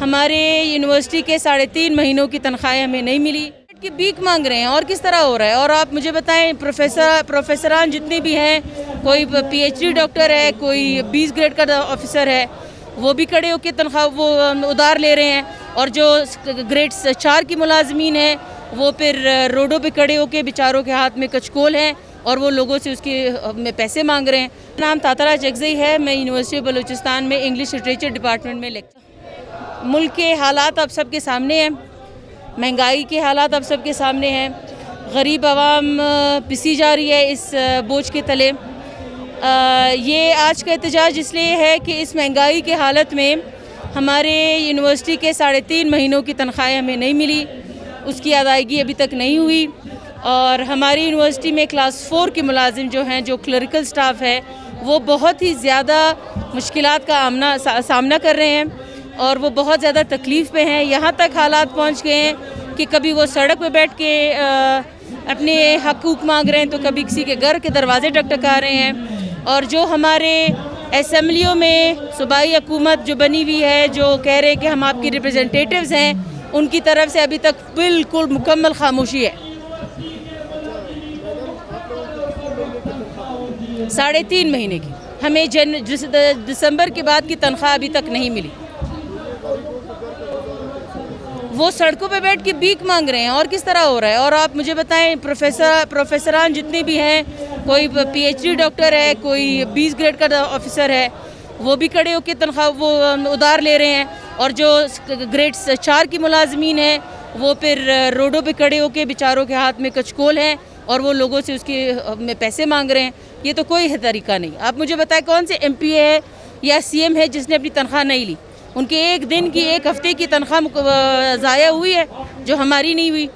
ہمارے یونیورسٹی کے 3.5 مہینوں کی تنخواہیں ہمیں نہیں ملی کہ بھیک مانگ رہے ہیں اور کس طرح ہو رہا ہے. اور آپ مجھے بتائیں پروفیسران جتنے بھی ہیں, کوئی PhD ڈاکٹر ہے, کوئی 20 گریڈ کا آفیسر ہے, وہ بھی کھڑے ہو کے تنخواہ وہ ادھار لے رہے ہیں. اور جو گریڈ 4 کی ملازمین ہیں وہ پھر روڈوں پہ کھڑے ہو کے بیچاروں کے ہاتھ میں کچکول ہیں اور وہ لوگوں سے اس کے پیسے مانگ رہے ہیں. نام تاترا جگزئی ہے, میں یونیورسٹی بلوچستان میں انگلش لٹریچر ڈپارٹمنٹ میں لیکچر. ملک کے حالات اب سب کے سامنے ہیں, مہنگائی کے حالات اب سب کے سامنے ہیں, غریب عوام پسی جا رہی ہے اس بوجھ کے تلے. یہ آج کا احتجاج اس لیے ہے کہ اس مہنگائی کے حالت میں ہمارے یونیورسٹی کے 3.5 مہینوں کی تنخواہیں ہمیں نہیں ملی, اس کی ادائیگی ابھی تک نہیں ہوئی. اور ہماری یونیورسٹی میں کلاس 4 کے ملازم جو ہیں, جو کلریکل سٹاف ہے, وہ بہت ہی زیادہ مشکلات کا سامنا کر رہے ہیں اور وہ بہت زیادہ تکلیف پہ ہیں. یہاں تک حالات پہنچ گئے ہیں کہ کبھی وہ سڑک پہ بیٹھ کے اپنے حقوق مانگ رہے ہیں, تو کبھی کسی کے گھر کے دروازے ٹکٹکا رہے ہیں. اور جو ہمارے اسمبلیوں میں صوبائی حکومت جو بنی ہوئی ہے, جو کہہ رہے ہیں کہ ہم آپ کی ریپرزنٹیٹیوز ہیں, ان کی طرف سے ابھی تک بالکل مکمل خاموشی ہے. 3.5 مہینے کی ہمیں دسمبر کے بعد کی تنخواہ ابھی تک نہیں ملی. وہ سڑکوں پہ بیٹھ کے بھیک مانگ رہے ہیں اور کس طرح ہو رہا ہے. اور آپ مجھے بتائیں پروفیسران جتنے بھی ہیں, کوئی PhD ڈاکٹر ہے, کوئی 20 گریڈ کا آفیسر ہے, وہ بھی کھڑے ہو کے تنخواہ وہ ادھار لے رہے ہیں. اور جو گریڈ 4 کی ملازمین ہیں وہ پھر روڈوں پہ کھڑے ہو کے بیچاروں کے ہاتھ میں کچکول ہیں اور وہ لوگوں سے اس کے پیسے مانگ رہے ہیں. یہ تو کوئی طریقہ نہیں. آپ مجھے بتائیں کون سے MP ہے یا CM ہے جس نے اپنی تنخواہ نہیں لی؟ ان کے ایک دن کی, ایک ہفتے کی تنخواہ ضائع ہوئی ہے جو ہماری نہیں ہوئی.